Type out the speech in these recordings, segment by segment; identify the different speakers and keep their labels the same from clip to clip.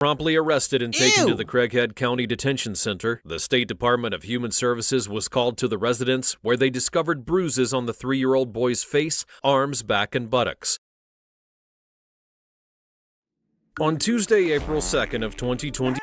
Speaker 1: Promptly arrested and taken to the Craighead County Detention Center, the State Department of Human Services was called to the residence where they discovered bruises on the 3-year-old boy's face, arms, back, and buttocks. On Tuesday, April 2nd of 2020,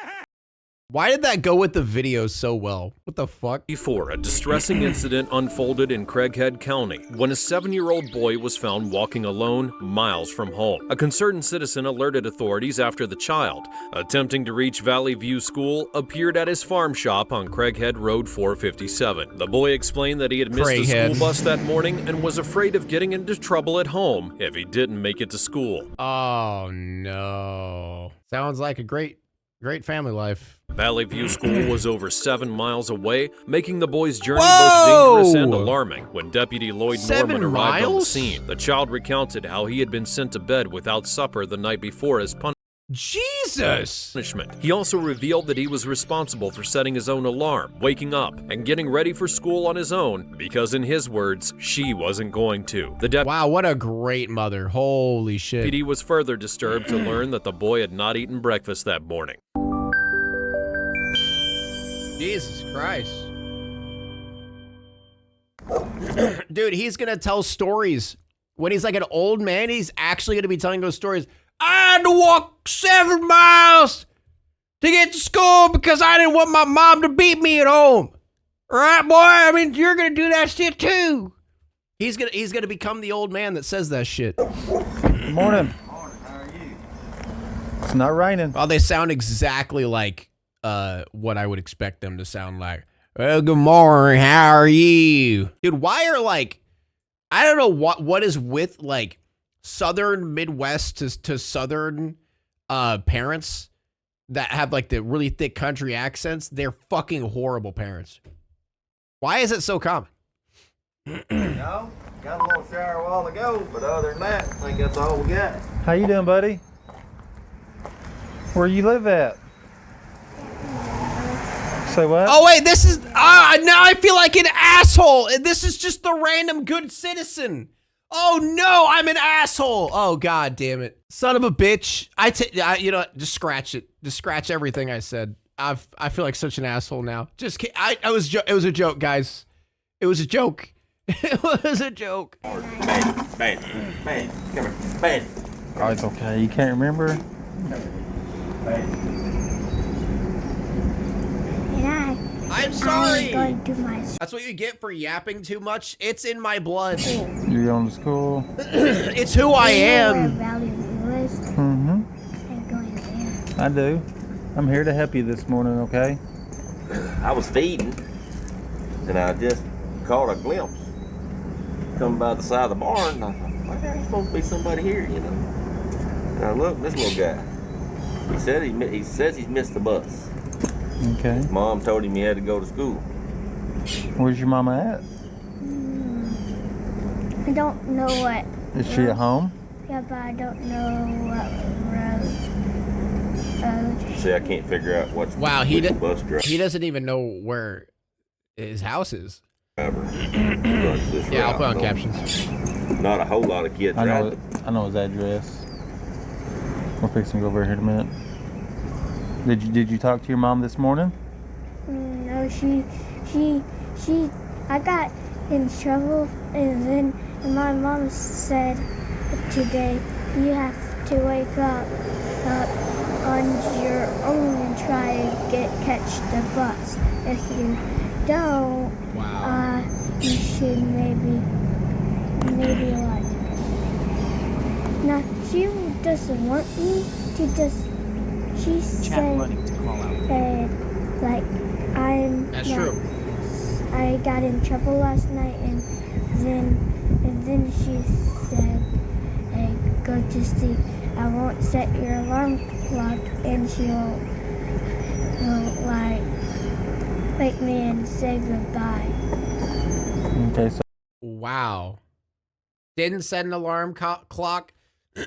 Speaker 2: why did that go with the video so well? What the fuck?
Speaker 1: a distressing incident unfolded in Craighead County when a 7-year-old boy was found walking alone miles from home. A concerned citizen alerted authorities after the child, attempting to reach Valley View School, appeared at his farm shop on Craighead Road 457. The boy explained that he had missed the school bus that morning and was afraid of getting into trouble at home if he didn't make it to school.
Speaker 2: Oh no. Sounds like a great family life.
Speaker 1: Valley View School was over 7 miles away, making the boy's journey both dangerous and alarming. When Deputy Lloyd Norman arrived on the scene, the child recounted how he had been sent to bed without supper the night before as punishment. He also revealed that he was responsible for setting his own alarm, waking up, and getting ready for school on his own because, in his words, she wasn't going to.
Speaker 2: Wow, what a great mother. Holy shit.
Speaker 1: Deputy was further disturbed to learn that the boy had not eaten breakfast that morning.
Speaker 2: Jesus Christ. Dude, he's gonna tell stories. When he's like an old man, he's actually gonna be telling those stories. I had to walk 7 miles to get to school because I didn't want my mom to beat me at home. Right, boy? I mean, you're gonna do that shit too. He's gonna become the old man that says that shit.
Speaker 3: Good morning.
Speaker 4: Good morning. How are you?
Speaker 3: It's not raining.
Speaker 2: Oh, they sound exactly like what I would expect them to sound like. Well, good morning. How are you? Dude, why are like, I don't know what is with like Southern Midwest to Southern parents that have like the really thick country accents. They're fucking horrible parents. Why is it so common?
Speaker 4: No, got a little shower a while ago, but other than that, I think that's all we got.
Speaker 3: How you doing, buddy? Where you live at? Say what?
Speaker 2: Oh wait, this is now I feel like an asshole. This is just the random good citizen. Oh no, I'm an asshole. Oh god damn it, son of a bitch. You know what? Just scratch it. Just scratch everything I said. I feel like such an asshole now. Just it was a joke, guys. It was a joke. It was a joke.
Speaker 4: Bad, come here, bad.
Speaker 3: Oh, it's okay. You can't remember?
Speaker 2: I'm sorry. That's what you get for yapping too much. It's in my blood.
Speaker 3: You're going to school?
Speaker 2: It's who I am.
Speaker 3: Mm-hmm. I do. I'm here to help you this morning, okay?
Speaker 4: I was feeding, and I just caught a glimpse coming by the side of the barn. And I thought, why there's supposed to be somebody here, you know? And I looked, this little guy. He says he's missed the bus.
Speaker 3: Okay.
Speaker 4: His mom told him he had to go to school.
Speaker 3: Where's your mama at?
Speaker 5: I don't know what.
Speaker 3: Is she at home?
Speaker 5: Yeah, but I don't know what road.
Speaker 4: See, I can't figure out what's bus driver.
Speaker 2: He doesn't even know where his house is.
Speaker 4: Yeah,
Speaker 2: I'll put on captions.
Speaker 4: Not a whole lot of kids.
Speaker 3: I know his address. We're fixing to go over here in a minute. Did you talk to your mom this morning?
Speaker 5: No, I got in trouble, and my mom said today you have to wake up on your own and try to catch the bus. If you don't, you should maybe like. Now she doesn't want me to just. She said, like,
Speaker 2: That's true.
Speaker 5: I got in trouble last night, and then she said, hey, go to sleep. I won't set your alarm clock, and she won't like, wake me and say goodbye.
Speaker 3: Okay, so.
Speaker 2: Wow. Didn't set an alarm clock.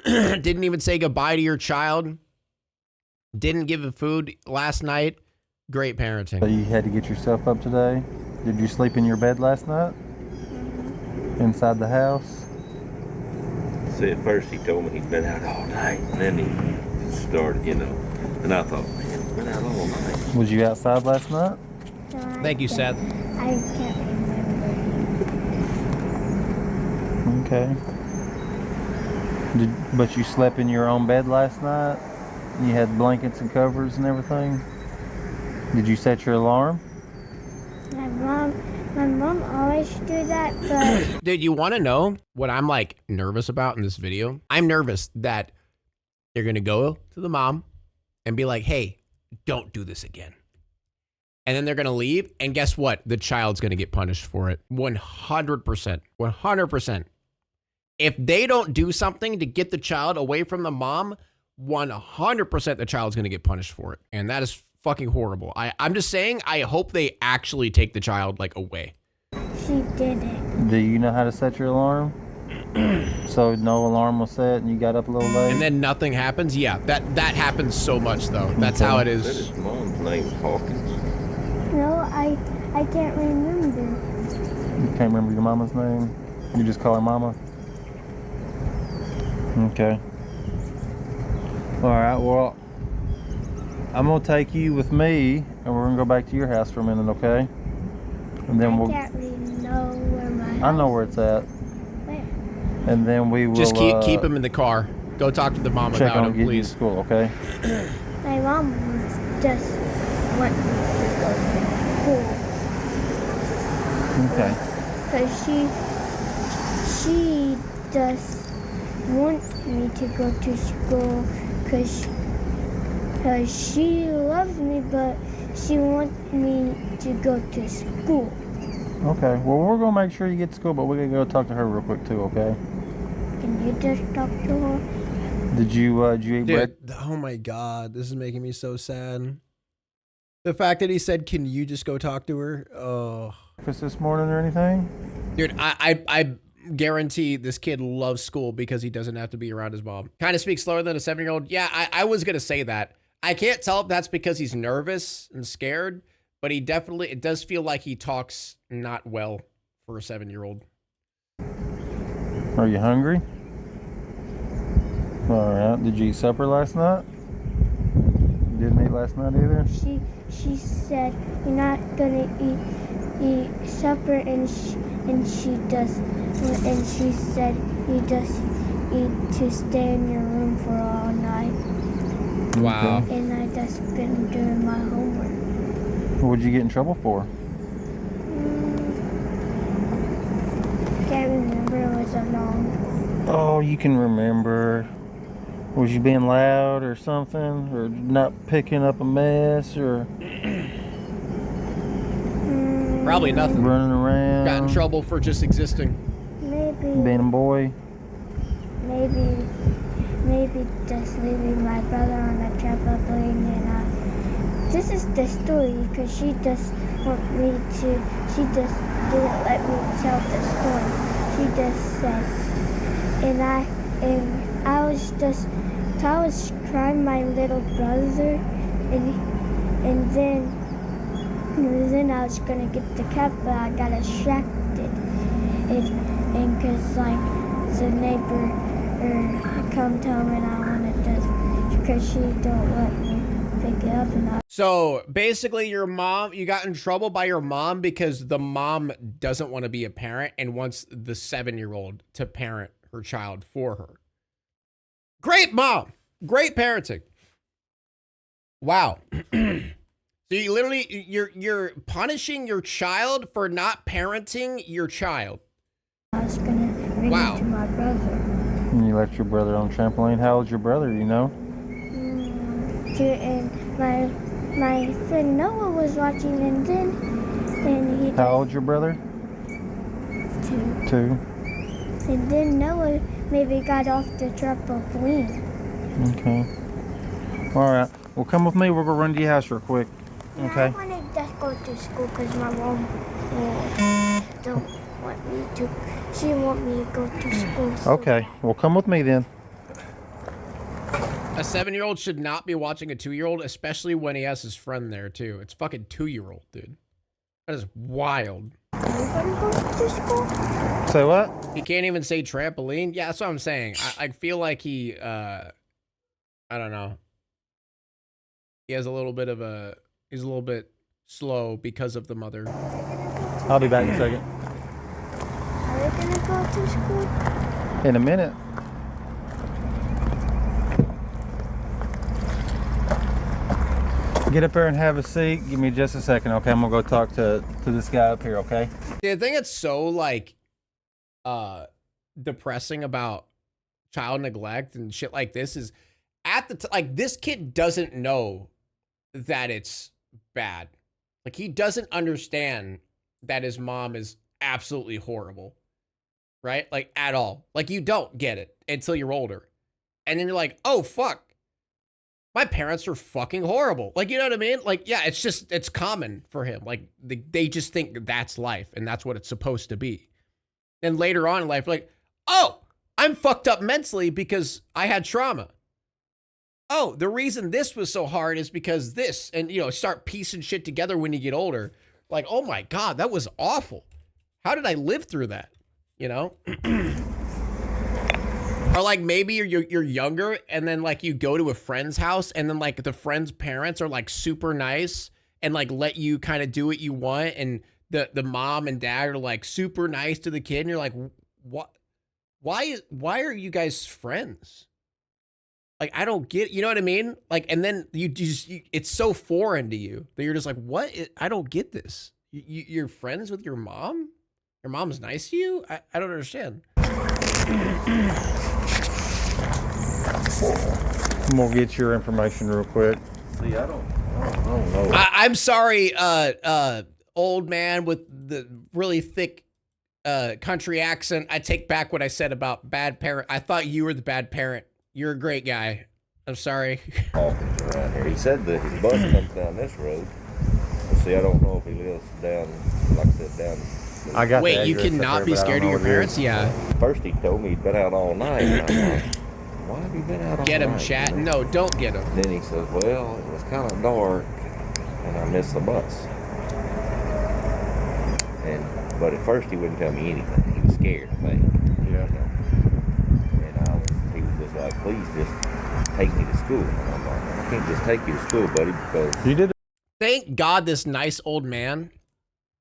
Speaker 2: Didn't even say goodbye to your child. Didn't give it food last night. Great parenting.
Speaker 3: So you had to get yourself up today? Did you sleep in your bed last night? Inside the house?
Speaker 4: See, at first he told me he'd been out all night, and then he started, And I thought, man, it's been out all night.
Speaker 3: Was you outside last night?
Speaker 5: So
Speaker 2: Thank you, Seth.
Speaker 5: I can't remember.
Speaker 3: Okay. But you slept in your own bed last night? You had blankets and covers and everything? Did you set your alarm?
Speaker 5: My mom always do that, but
Speaker 2: Dude, you want to know what I'm like nervous about in this video? I'm nervous that you're going to go to the mom and be like, hey, don't do this again. And then they're going to leave. And guess what? The child's going to get punished for it. 100%. 100%. If they don't do something to get the child away from the mom, 100% the child's going to get punished for it. And that is fucking horrible. I'm just saying, I hope they actually take the child like away.
Speaker 5: she didn't.
Speaker 3: Do you know how to set your alarm? So no alarm was set and you got up a little late?
Speaker 2: And then nothing happens. Yeah, that happens so much though. That's how it
Speaker 4: Is that
Speaker 2: is.
Speaker 4: his mom's name, Hawkins?
Speaker 5: No, I can't remember.
Speaker 3: You can't remember your mama's name? You just call her mama? Okay. Alright, well, I'm gonna take you with me and we're gonna go back to your house for a minute, okay? And then
Speaker 5: I
Speaker 3: we'll...
Speaker 5: can't really know where my
Speaker 3: I know where it's at.
Speaker 5: Where?
Speaker 3: And then we will
Speaker 2: Just keep him in the car. Go talk to the mom
Speaker 3: check
Speaker 2: about
Speaker 3: on
Speaker 2: him,
Speaker 3: getting you to
Speaker 2: please.
Speaker 3: school, okay?
Speaker 5: My mom just want me to go to school
Speaker 3: Okay.
Speaker 5: because she just want me to go to school because she loves me, but she wants me to go to school.
Speaker 3: Okay. Well, we're gonna make sure you get to school, but we're gonna go talk to her real quick too, okay?
Speaker 5: Can you just talk to her?
Speaker 3: Did you eat bread
Speaker 2: Dude, oh my God, this is making me so sad. The fact that he said, can you just go talk to her? Oh.
Speaker 3: breakfast this morning or anything?
Speaker 2: Dude, I guarantee this kid loves school because he doesn't have to be around his mom. Kind of speaks slower than a 7-year-old. Yeah, I was going to say that. I can't tell if that's because he's nervous and scared, but it does feel like he talks not well for a 7-year-old.
Speaker 3: Are you hungry? Alright. Did you eat supper last night? You didn't eat last night either?
Speaker 5: She said you're not gonna eat supper, and she said you just eat to stay in your room for all night.
Speaker 2: Wow.
Speaker 5: And I just been doing my homework.
Speaker 3: What'd you get in trouble for?
Speaker 5: Can't remember. It was a long.
Speaker 3: Oh, you can remember. Was you being loud or something? Or not picking up a mess? Or
Speaker 2: Probably nothing.
Speaker 3: running around?
Speaker 2: Got in trouble for just existing.
Speaker 3: Being a boy?
Speaker 5: Maybe just leaving my brother on a trampoline, and this is the story because she just didn't let me tell the story. She just said, and I was crying my little brother, and then I was gonna get the cat, but I got distracted, and because like the neighbor come home and I wanted to, because she don't let me pick it up, and
Speaker 2: So basically you got in trouble by your mom because the mom doesn't want to be a parent and wants the 7-year-old to parent her child for her. Great mom. Great parenting. Wow. So you literally, you're punishing your child for not parenting your child.
Speaker 5: I was gonna bring
Speaker 2: Wow.
Speaker 5: it to my brother.
Speaker 3: And you left your brother on the trampoline. How old's your brother, you know?
Speaker 5: And my friend Noah was watching, and he
Speaker 3: How old's your brother?
Speaker 5: too.
Speaker 3: 2.
Speaker 5: And then Noah maybe got off the trampoline.
Speaker 3: Okay. Alright. Well, come with me. We're going to run to your house real quick.
Speaker 5: And I
Speaker 3: Okay.
Speaker 5: want to just go to school because my mom don't want me to. She want me to go to school. so
Speaker 3: Okay. Well, come with me then.
Speaker 2: A 7-year-old should not be watching a 2-year-old, especially when he has his friend there too. It's fucking 2-year-old, dude. That is wild.
Speaker 5: Are you gonna go to school?
Speaker 3: Say what?
Speaker 2: He can't even say trampoline. Yeah, that's what I'm saying. I feel like he, I don't know. He has a little bit of a, he's a little bit slow because of the mother.
Speaker 3: I'll be back in a second.
Speaker 5: Are we gonna go to school?
Speaker 3: In a minute. Get up there and have a seat. Give me just a second, okay? I'm gonna go talk to this guy up here, okay?
Speaker 2: The thing that's so like depressing about child neglect and shit like this is at the like this kid doesn't know that it's bad. Like he doesn't understand that his mom is absolutely horrible. Right? Like at all. Like you don't get it until you're older. And then you're like, "Oh fuck. My parents are fucking horrible." Like, you know what I mean? Like, yeah, it's just, it's common for him. Like, they just think that's life and that's what it's supposed to be. And later on in life, like, oh, I'm fucked up mentally because I had trauma. Oh, the reason this was so hard is because this, and, you know, start piecing shit together when you get older. Like, oh my God, that was awful. How did I live through that? You know? Or like maybe you're younger and then like you go to a friend's house and then like the friend's parents are like super nice and like let you kind of do what you want, and the mom and dad are like super nice to the kid and you're like, what? Why are you guys friends? Like, I don't get, you know what I mean? Like, and then it's so foreign to you that you're just like, what? I don't get this. You're friends with your mom? Your mom's nice to you? I don't understand.
Speaker 3: I'm gonna get your information real quick.
Speaker 4: See, I don't know.
Speaker 2: I'm sorry, old man with the really thick country accent. I take back what I said about bad parent. I thought you were the bad parent. You're a great guy. I'm sorry.
Speaker 4: Hawkins around here. He said that his bus comes down this road. But see, I don't know if he lives down, like I said, down.
Speaker 3: I got.
Speaker 2: Wait, you cannot be scared of your parents? Yeah.
Speaker 4: First he told me he'd been out all night. And I'm like, why have you been out all night?
Speaker 2: Get him, chat.
Speaker 4: You know?
Speaker 2: No, don't get him.
Speaker 4: Then he says, well, it was kind of dark and I missed the bus. But at first he wouldn't tell me anything. He was scared, I think.
Speaker 3: Yeah.
Speaker 4: You know? And he was just like, please just take me to school. And I'm like, I can't just take you to school, buddy, because
Speaker 3: You did.
Speaker 2: Thank God this nice old man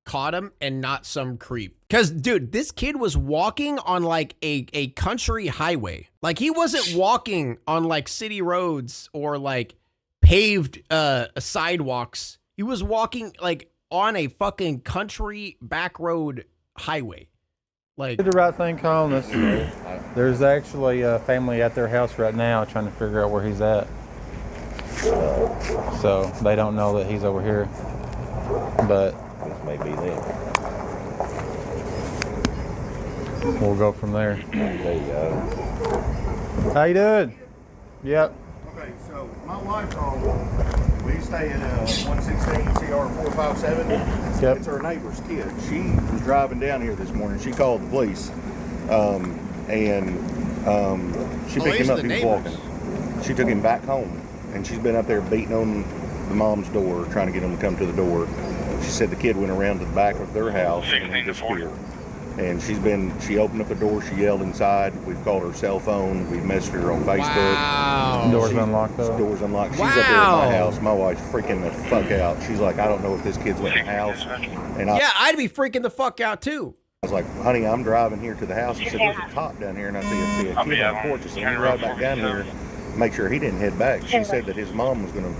Speaker 2: caught him and not some creep. Because, dude, this kid was walking on like a country highway. Like he wasn't walking on like city roads or like paved sidewalks. He was walking like on a fucking country back road highway. Like,
Speaker 3: Did the right thing calling us. There's actually a family at their house right now trying to figure out where he's at. So they don't know that he's over here. But
Speaker 4: this may be them.
Speaker 3: we'll go from there.
Speaker 4: There you go.
Speaker 3: How you doing? Yep.
Speaker 6: Okay, so my wife called. We stay at 116 CR 457.
Speaker 3: Yep.
Speaker 6: It's our neighbor's kid. She was driving down here this morning. She called the police, she picked him up. He was walking. She took him back home, and she's been up there beating on the mom's door, trying to get him to come to the door. She said the kid went around to the back of their house and he disappeared. And she opened up the door, she yelled inside. We've called her cell phone, we've messaged her on Facebook.
Speaker 2: wow.
Speaker 3: Doors unlocked though.
Speaker 6: Doors unlocked. She's
Speaker 2: Wow.
Speaker 6: up there at my house. My wife's freaking the fuck out. She's like, I don't know if this kid's in the house. And I
Speaker 2: Yeah, I'd be freaking the fuck out too.
Speaker 6: was like, honey, I'm driving here to the house. She said, there's a cop down here, and I see a kid on the porch. I said, you ride back down here, make sure he didn't head back. She said that his mom was going to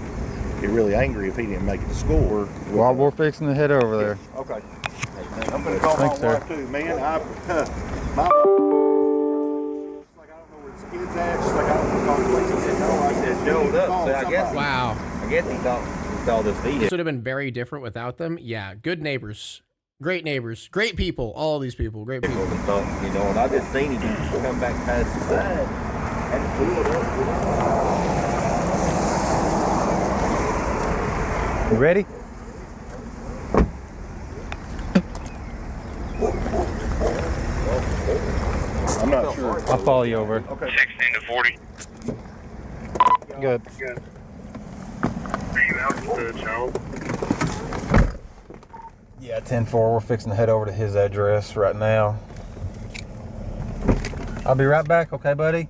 Speaker 6: get really angry if he didn't make it to school.
Speaker 3: While we're fixing to head over there.
Speaker 6: Okay. I'm going to call
Speaker 3: Thanks,
Speaker 6: my
Speaker 3: sir.
Speaker 6: wife, too. Man, my she's like, I don't know where this kid's at. She's like, I don't know the police. I said, no. I said,
Speaker 4: Showed up.
Speaker 6: call
Speaker 4: See, I guess
Speaker 6: somebody.
Speaker 2: Wow.
Speaker 4: I guess he thought this
Speaker 2: This
Speaker 4: vehicle.
Speaker 2: would have been very different without them. Yeah, good neighbors. Great neighbors. Great people. All of these people. Great people.
Speaker 4: And thought, you know, and I just seen him come back past the side and pulled up.
Speaker 3: You ready?
Speaker 6: I'm not sure.
Speaker 3: I'll follow you over.
Speaker 6: Okay.
Speaker 7: 16 to 40.
Speaker 3: Good.
Speaker 7: Are you out with the child?
Speaker 3: Yeah, 10-4. We're fixing to head over to his address right now. I'll be right back, okay, buddy?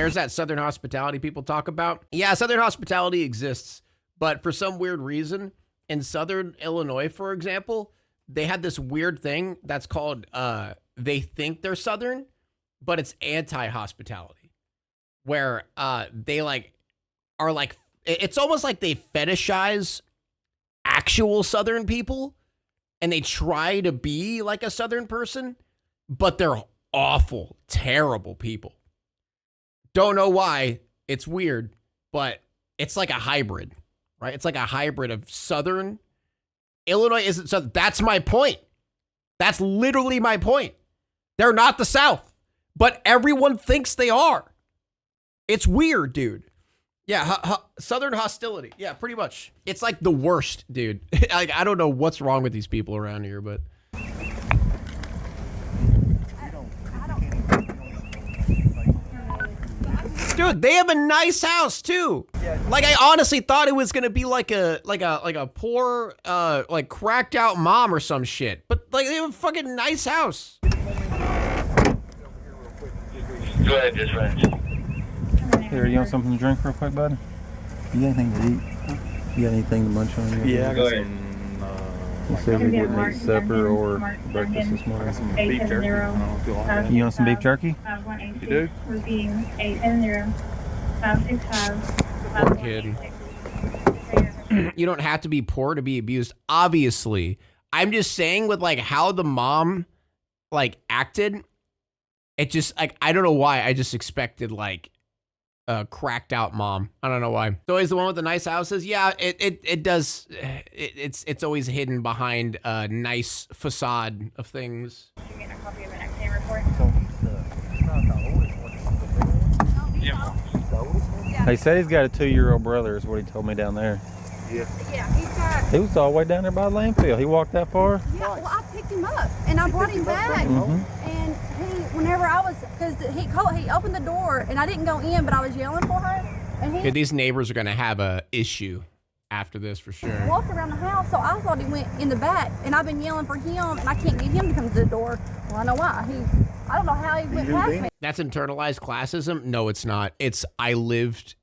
Speaker 2: There's that Southern hospitality people talk about. Yeah, Southern hospitality exists, but for some weird reason, in Southern Illinois, for example, they had this weird thing that's called, they think they're Southern, but it's anti-hospitality, where they like are like, it's almost like they fetishize actual Southern people, and they try to be like a Southern person, but they're awful, terrible people. Don't know why. It's weird, but it's like a hybrid, right? It's like a hybrid of Southern. Illinois isn't Southern. That's my point. That's literally my point. They're not the South, but everyone thinks they are. It's weird, dude. Yeah, Southern hostility. Yeah, pretty much. It's like the worst, dude. Like, I don't know what's wrong with these people around here, but... Dude, they have a nice house too. Like, I honestly thought it was gonna be like a poor like cracked out mom or some shit. But like, they have a fucking nice house.
Speaker 7: Go ahead, just friends.
Speaker 3: Here, you want something to drink real quick, bud? You got anything to eat? You got anything to munch on?
Speaker 6: Yeah, I
Speaker 7: Go
Speaker 6: got
Speaker 7: ahead.
Speaker 6: some.
Speaker 3: You said we didn't eat supper or breakfast this morning.
Speaker 6: Some beef jerky. I don't know if you like that.
Speaker 3: You want some beef jerky?
Speaker 6: You do?
Speaker 2: Poor kid. You don't have to be poor to be abused, obviously. I'm just saying, with like how the mom like acted, it just like, I don't know why. I just expected like a cracked out mom. I don't know why. So is the one with the nice houses? Yeah, it does. It's always hidden behind a nice facade of things.
Speaker 8: Did you get a copy of an accident report?
Speaker 3: He said he's got a 2-year-old brother, is what he told me down there.
Speaker 8: Yeah, he's got.
Speaker 3: He was all the way down there by the landfill. He walked that far?
Speaker 8: Yeah, well, I picked him up and I brought him back. And whenever I was, because he opened the door and I didn't go in, but I was yelling for her. And he
Speaker 2: These neighbors are gonna have a issue after this for sure.
Speaker 8: walked around the house, so I thought he went in the back. And I've been yelling for him, and I can't get him to come to the door. Well, I know why. I don't know how he went past me.
Speaker 2: That's internalized classism? No, it's not. It's I lived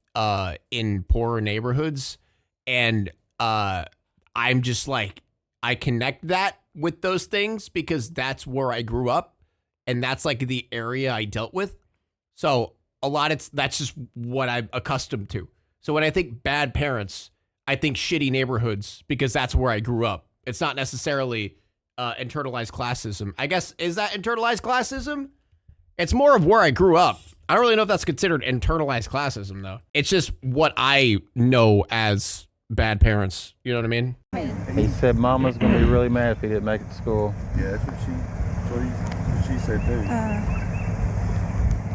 Speaker 2: in poorer neighborhoods, and I'm just like, I connect that with those things because that's where I grew up, and that's like the area I dealt with. So a lot that's just what I'm accustomed to. So when I think bad parents, I think shitty neighborhoods because that's where I grew up. It's not necessarily internalized classism. I guess, is that internalized classism? It's more of where I grew up. I don't really know if that's considered internalized classism, though. It's just what I know as bad parents. You know what I mean?
Speaker 3: He said Mama's going to be really mad if he didn't make it to school.
Speaker 6: Yeah, that's what she said too.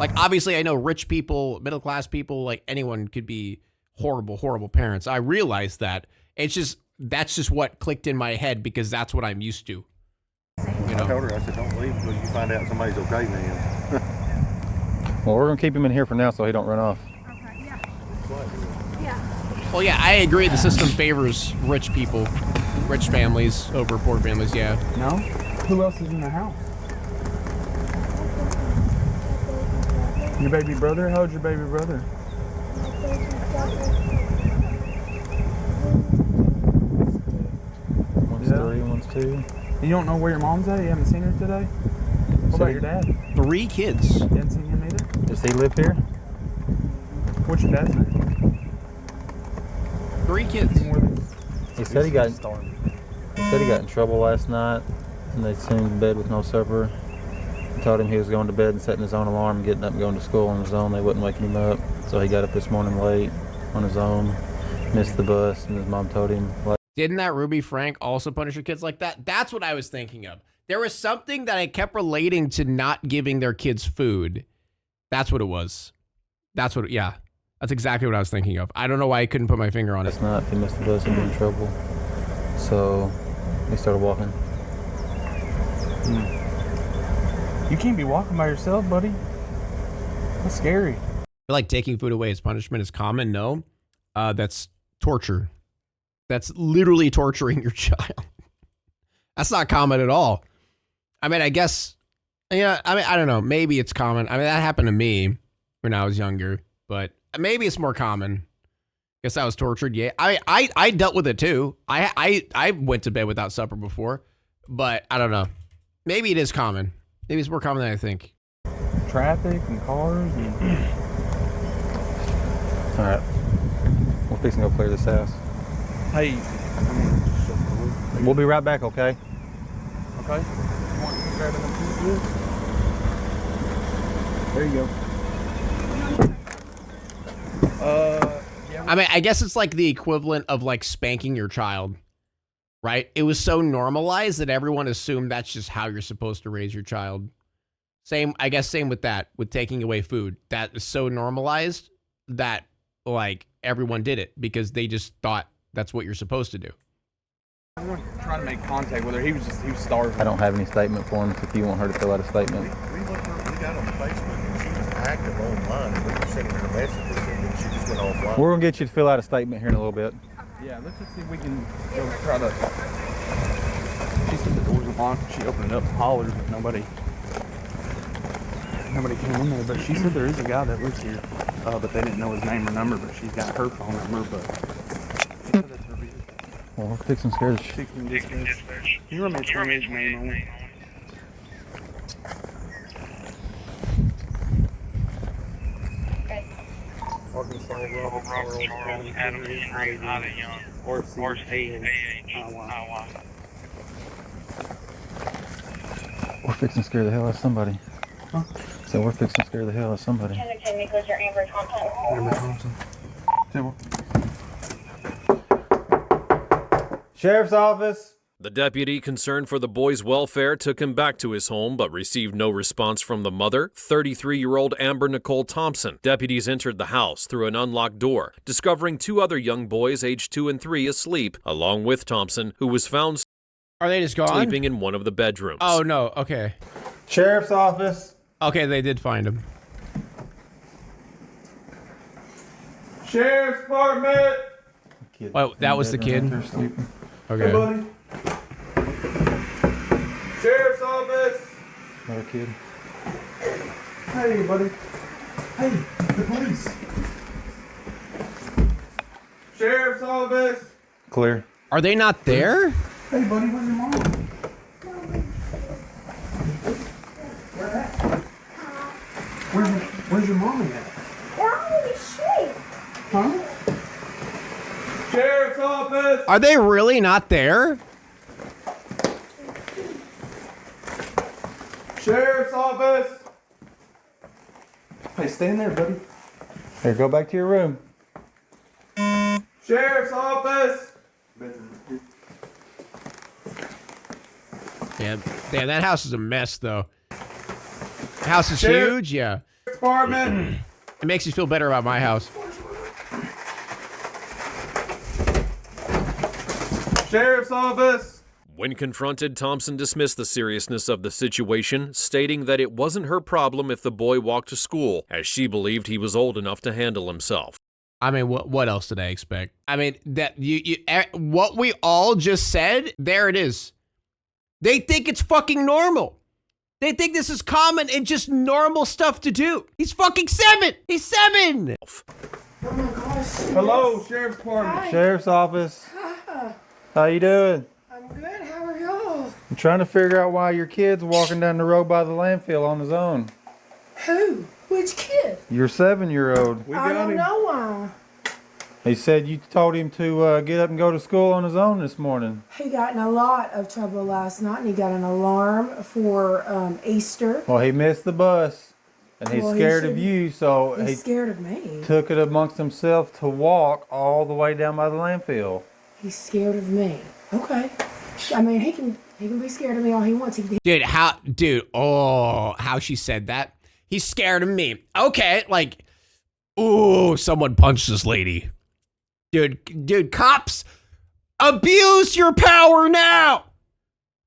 Speaker 2: Like, obviously, I know rich people, middle-class people, like anyone could be horrible, horrible parents. I realize that. It's just, that's just what clicked in my head because that's what I'm used to. You know?
Speaker 6: I told her, I said, don't leave until you find out somebody's okay, man.
Speaker 3: Well, we're going to keep him in here for now so he don't run off.
Speaker 8: Okay, yeah.
Speaker 2: Well, yeah, I agree. The system favors rich people, rich families over poor families, yeah.
Speaker 9: No? Who else is in the house? Your baby brother? How old's your baby brother?
Speaker 3: One's 3, one's 2.
Speaker 9: You don't know where your mom's at? You haven't seen her today? What about your dad?
Speaker 2: 3 kids.
Speaker 9: You haven't seen him either?
Speaker 3: Does he live here?
Speaker 9: What's your dad's name?
Speaker 2: 3 kids.
Speaker 3: He said he got in trouble last night and they sent him to bed with no supper. Told him he was going to bed and setting his own alarm and getting up and going to school on his own. They wouldn't waking him up. So he got up this morning late on his own, missed the bus, and his mom told him.
Speaker 2: Didn't that Ruby Frank also punish her kids like that? That's what I was thinking of. There was something that I kept relating to not giving their kids food. That's what it was. That's exactly what I was thinking of. I don't know why I couldn't put my finger on it.
Speaker 3: Last night, if he missed the bus, he'd be in trouble. So he started walking.
Speaker 9: You can't be walking by yourself, buddy. That's scary.
Speaker 2: Like taking food away as punishment is common. No, that's torture. That's literally torturing your child. That's not common at all. I mean, I guess, yeah, I mean, I don't know. Maybe it's common. I mean, that happened to me. when I was younger, but maybe it's more common. Guess I was tortured. Yeah, I dealt with it too. I went to bed without supper before, but I don't know. Maybe it is common. Maybe it's more common than I think.
Speaker 9: Traffic and cars and...
Speaker 3: All right. We're fixing to go clear this house.
Speaker 9: Hey,
Speaker 3: We'll be right back, okay?
Speaker 9: okay. There you go.
Speaker 2: I mean, I guess it's like the equivalent of like spanking your child, right? It was so normalized that everyone assumed that's just how you're supposed to raise your child. Same, I guess, same with that, with taking away food. That is so normalized that like everyone did it because they just thought that's what you're supposed to do.
Speaker 9: I was trying to make contact with her. He was starving.
Speaker 3: I don't have any statement for him if you want her to fill out a statement.
Speaker 6: We got on Facebook and she was active online and we were sending her messages and she just went offline.
Speaker 3: We're gonna get you to fill out a statement here in a little bit.
Speaker 9: Yeah, let's just see if we can go try to... She said the doors were locked. She opened it up, hollered, but nobody came in there. But she said there is a guy that lives here, but they didn't know his name or number, but she's got her phone number, but... She said that's her vehicle.
Speaker 3: Well, we're fixing to scare the shit.
Speaker 9: Can you run me his name only?
Speaker 7: Arkansas Road, Adam Henry, Ida Young, RC-AH-IY.
Speaker 3: We're fixing to scare the hell out of somebody.
Speaker 9: Huh?
Speaker 3: So we're fixing to scare the hell out of somebody.
Speaker 9: Amber Thompson.
Speaker 3: Sheriff's office.
Speaker 1: The deputy, concerned for the boy's welfare, took him back to his home but received no response from the mother, 33-year-old Amber Nicole Thompson. Deputies entered the house through an unlocked door, discovering 2 other young boys aged 2 and 3 asleep, along with Thompson, who was found
Speaker 2: Are they just gone?
Speaker 1: sleeping in one of the bedrooms.
Speaker 2: Oh, no. Okay.
Speaker 3: Sheriff's office.
Speaker 2: Okay, they did find him.
Speaker 3: Sheriff's department.
Speaker 2: Oh, that was the kid? Okay.
Speaker 3: Hey, buddy. Sheriff's office. Another kid.
Speaker 6: Hey, buddy. Hey, the police.
Speaker 3: Sheriff's office. Clear.
Speaker 2: Are they not there?
Speaker 6: Hey, buddy, where's your mom? Where's your mom at?
Speaker 5: They're all in the street.
Speaker 6: Huh?
Speaker 3: Sheriff's office.
Speaker 2: Are they really not there?
Speaker 3: Sheriff's office.
Speaker 6: Hey, stay in there, buddy.
Speaker 3: Here, go back to your room. Sheriff's office.
Speaker 2: Yeah, damn, that house is a mess, though. The house is huge, yeah.
Speaker 3: Department.
Speaker 2: It makes you feel better about my house.
Speaker 3: Sheriff's office.
Speaker 1: When confronted, Thompson dismissed the seriousness of the situation, stating that it wasn't her problem if the boy walked to school, as she believed he was old enough to handle himself.
Speaker 2: I mean, what else did I expect? I mean, that what we all just said, there it is. They think it's fucking normal. They think this is common and just normal stuff to do. He's fucking 7. He's 7.
Speaker 5: Oh my gosh.
Speaker 3: Hello, Sheriff's Department.
Speaker 5: Hi.
Speaker 3: Sheriff's office.
Speaker 5: Hi.
Speaker 3: How you doing?
Speaker 5: I'm good. How are y'all?
Speaker 3: I'm trying to figure out why your kid's walking down the road by the landfill on his own.
Speaker 5: Who? Which kid?
Speaker 3: Your 7-year-old.
Speaker 5: I don't know why.
Speaker 3: He said you told him to get up and go to school on his own this morning.
Speaker 5: He got in a lot of trouble last night, and he got an alarm for Easter.
Speaker 3: Well, he missed the bus, and he's
Speaker 5: Well, he
Speaker 3: scared of
Speaker 5: shouldn't-
Speaker 3: you, so
Speaker 5: He's
Speaker 3: he
Speaker 5: scared of me.
Speaker 3: took it amongst himself to walk all the way down by the landfill.
Speaker 5: He's scared of me. Okay. I mean, he can be scared of me all he wants.
Speaker 2: Dude, how she said that? He's scared of me. Okay, like, ooh, someone punched this lady. Dude, cops, abuse your power now.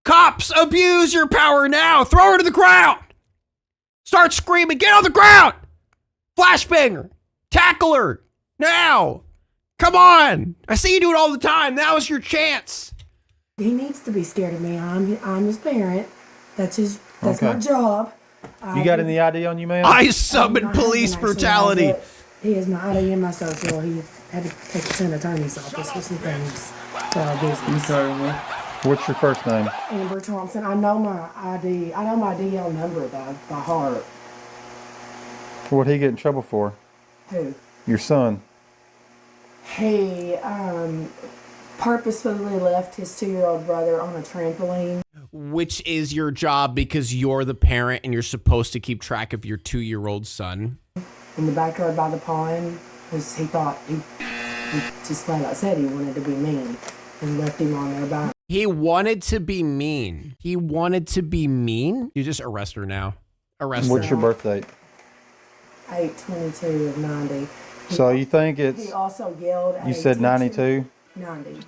Speaker 2: Cops, abuse your power now. Throw her to the ground. Start screaming, get on the ground. Flashbanger, tackle her now. Come on. I see you do it all the time. Now is your chance.
Speaker 5: He needs to be scared of me. I'm his parent. That's my
Speaker 3: Okay.
Speaker 5: job.
Speaker 3: You got any ID on you, man?
Speaker 2: I summon police brutality.
Speaker 10: He is my ID and my social. He had to take us to an attorney's office for some things for our business.
Speaker 3: What's your first name?
Speaker 10: Amber Thompson. I know my ID. I know my DL number by heart.
Speaker 3: What'd he get in trouble for?
Speaker 10: Who?
Speaker 3: Your son.
Speaker 10: He purposefully left his 2-year-old brother on a trampoline.
Speaker 2: Which is your job because you're the parent and you're supposed to keep track of your 2-year-old son.
Speaker 10: In the backyard by the pond, because he thought he just flat out said he wanted to be mean and left him on there by.
Speaker 2: He wanted to be mean. He wanted to be mean? You just arrest her now. Arrest her.
Speaker 3: What's your birth date?
Speaker 10: 8/22 of 90.
Speaker 3: So you think it's...
Speaker 10: He also yelled at
Speaker 3: You
Speaker 10: a
Speaker 3: said
Speaker 10: teacher.
Speaker 3: 92?
Speaker 10: 90.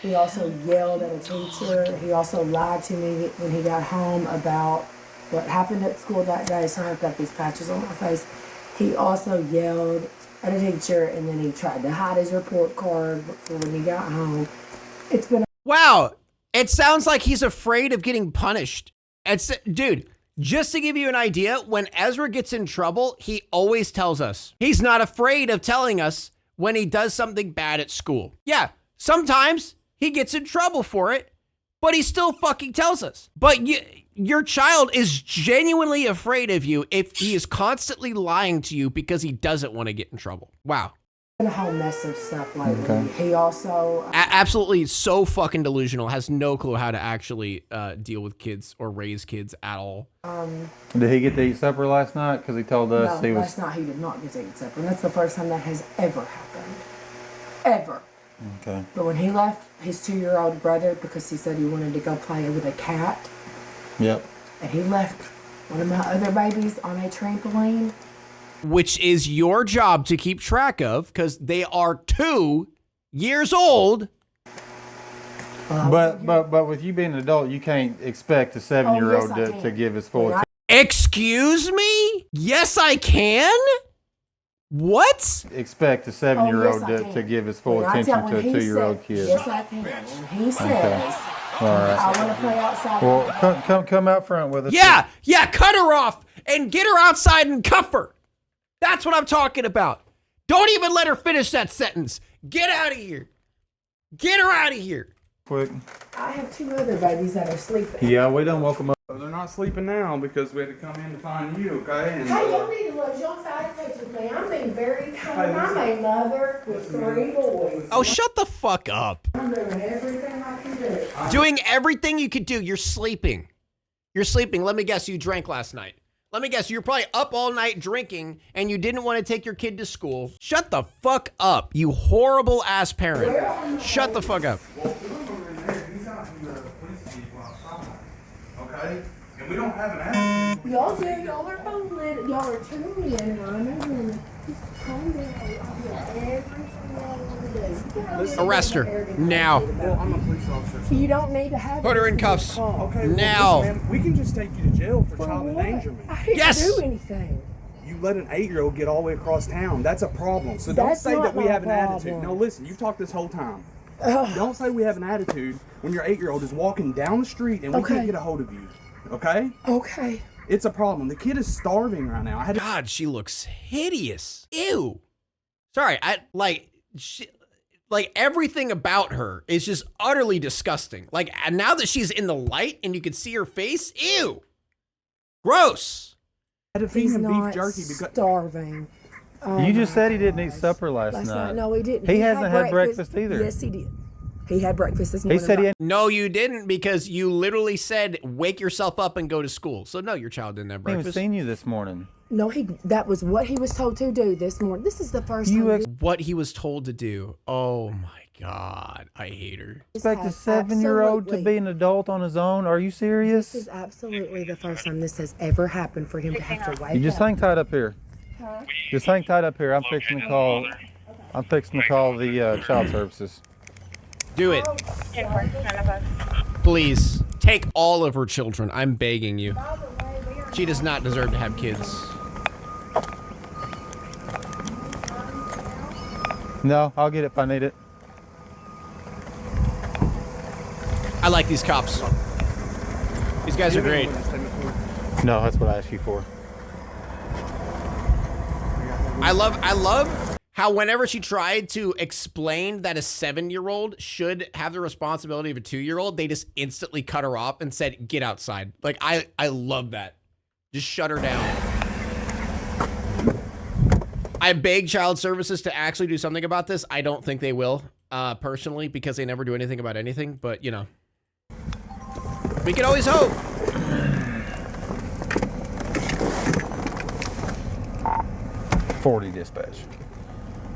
Speaker 10: He also yelled at a teacher. He also lied to me when he got home about what happened at school that day. So I've got these patches on my face. He also yelled at a teacher, and then he tried to hide his report card before when he got home. It's been...
Speaker 2: Wow. It sounds like he's afraid of getting punished. Dude, just to give you an idea, when Ezra gets in trouble, he always tells us. He's not afraid of telling us when he does something bad at school. Yeah, sometimes he gets in trouble for it, but he still fucking tells us. But your child is genuinely afraid of you if he is constantly lying to you because he doesn't want to get in trouble. Wow.
Speaker 10: a whole mess of stuff lately.
Speaker 3: Okay.
Speaker 10: He also...
Speaker 2: Absolutely so fucking delusional, has no clue how to actually deal with kids or raise kids at all.
Speaker 3: Did he get to eat supper last night? Because he told us
Speaker 10: no,
Speaker 3: he was...
Speaker 10: last night he did not get to eat supper. And that's the first time that has ever happened. Ever.
Speaker 3: Okay.
Speaker 10: But when he left his 2-year-old brother because he said he wanted to go play with a cat,
Speaker 3: Yep.
Speaker 10: and he left one of my other babies on a trampoline.
Speaker 2: Which is your job to keep track of, because they are 2 years old.
Speaker 3: But with you being an adult, you can't expect a 7-year-old to give his full attention.
Speaker 2: Excuse me? Yes, I can? What?
Speaker 3: Expect a 7-year-old to give his full attention to a 2-year-old kid.
Speaker 10: Yes, I can. When he says,
Speaker 3: All right.
Speaker 10: I want to play outside.
Speaker 3: Well, come out front with us.
Speaker 2: Yeah, cut her off and get her outside and cuff her. That's what I'm talking about. Don't even let her finish that sentence. Get out of here. Get her out of here.
Speaker 3: Quick.
Speaker 10: I have 2 other babies that are sleeping.
Speaker 3: Yeah, we done woke them up.
Speaker 9: They're not sleeping now because we had to come in to find you, okay? And,
Speaker 10: Hey, y'all need to lose your side face with me. I'm being very kind. I'm a mother with 3 boys.
Speaker 2: Oh, shut the fuck up.
Speaker 10: I'm doing everything I can do.
Speaker 2: Doing everything you could do. You're sleeping. You're sleeping. Let me guess, you drank last night. Let me guess, you were probably up all night drinking and you didn't want to take your kid to school. Shut the fuck up, you horrible ass parent. Shut the fuck up.
Speaker 9: okay? And we don't have an attitude.
Speaker 10: Y'all do. Y'all are both lit. Y'all are tuning in. Ryan. Just calm down. I'll do everything y'all want to do.
Speaker 2: Arrest her now.
Speaker 9: Well, I'm a police officer.
Speaker 10: So you don't need to have.
Speaker 2: Put her in cuffs.
Speaker 9: Okay,
Speaker 2: now.
Speaker 9: Listen, man, we can just take you to jail for child endangerment.
Speaker 10: I didn't
Speaker 2: Yes!
Speaker 10: do anything.
Speaker 9: You let an 8-year-old get all the way across town. That's a problem. So
Speaker 10: That's
Speaker 9: don't say
Speaker 10: not
Speaker 9: that we
Speaker 10: my
Speaker 9: have an attitude.
Speaker 10: problem.
Speaker 9: No, listen, you've talked this whole time. Don't say we have an attitude when your 8-year-old is walking down the street and we
Speaker 10: Okay.
Speaker 9: can't get a hold of you. Okay?
Speaker 10: Okay.
Speaker 9: It's a problem. The kid is starving right now. I had to
Speaker 2: God, she looks hideous. Ew. Sorry, like everything about her is just utterly disgusting. Like now that she's in the light and you can see her face, ew. Gross.
Speaker 9: I had to feed
Speaker 10: He's
Speaker 9: him beef
Speaker 10: not
Speaker 9: jerky because
Speaker 10: starving. Oh
Speaker 3: You just
Speaker 10: my
Speaker 3: said he didn't eat
Speaker 10: gosh.
Speaker 3: supper last
Speaker 10: Last
Speaker 3: night.
Speaker 10: night. No, he didn't.
Speaker 3: He hasn't had breakfast either.
Speaker 10: Yes, he did. He had breakfast this
Speaker 3: He
Speaker 10: morning.
Speaker 3: said he had...
Speaker 2: No, you didn't, because you literally said wake yourself up and go to school. So no, your child didn't have
Speaker 3: He even
Speaker 2: breakfast.
Speaker 3: seen you this morning.
Speaker 10: No, that was what he was told to do this morning. This is the first time.
Speaker 2: What he was told to do. Oh my God, I hate her.
Speaker 3: Expect a 7-year-old to be an adult on his own? Are you serious?
Speaker 10: This is absolutely the first time this has ever happened for him to have to wake
Speaker 3: You just
Speaker 10: up.
Speaker 3: hang tight up here.
Speaker 10: Huh?
Speaker 3: Just hang tight up here. I'm fixing to call the child services.
Speaker 2: Do it. Please, take all of her children. I'm begging you. She does not deserve to have kids.
Speaker 3: No, I'll get it if I need it.
Speaker 2: I like these cops. These guys are great.
Speaker 3: No, that's what I asked you for.
Speaker 2: I love how whenever she tried to explain that a 7-year-old should have the responsibility of a 2-year-old, they just instantly cut her off and said, get outside. Like, I love that. Just shut her down. I beg child services to actually do something about this. I don't think they will, personally, because they never do anything about anything, but, you know. We can always hope.
Speaker 3: 40 dispatch.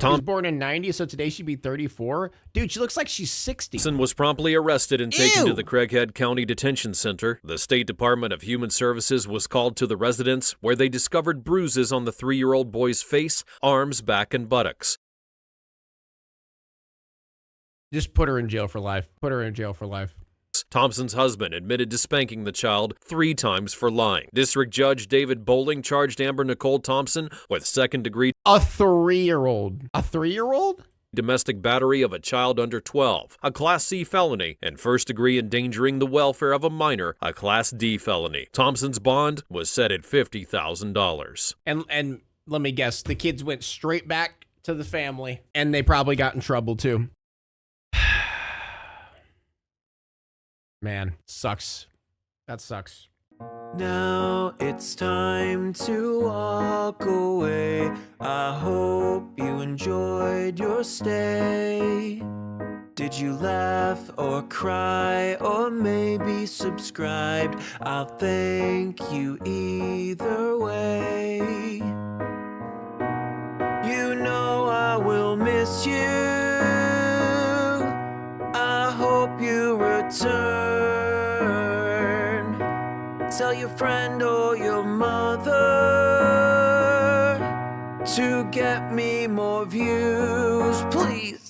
Speaker 2: She was born in 90, so today she'd be 34. Dude, she looks like she's 60.
Speaker 1: Thompson was promptly arrested and taken to the Craighead County Detention Center. The State Department of Human Services was called to the residence, where they discovered bruises on the 3-year-old boy's face, arms, back, and buttocks.
Speaker 2: Just put her in jail for life. Put her in jail for life.
Speaker 1: Thompson's husband admitted to spanking the child 3 times for lying. District Judge David Bowling charged Amber Nicole Thompson with second-degree
Speaker 2: a 3-year-old. A 3-year-old?
Speaker 1: Domestic battery of a child under 12, a Class C felony, and first-degree endangering the welfare of a minor, a Class D felony. Thompson's bond was set at $50,000.
Speaker 2: And let me guess, the kids went straight back to the family, and they probably got in trouble too. Man, sucks. That sucks.
Speaker 11: Now it's time to walk away. I hope you enjoyed your stay. Did you laugh or cry or maybe subscribed? I'll thank you either way. You know I will miss you. I hope you return. Tell your friend or your mother to get me more views, please.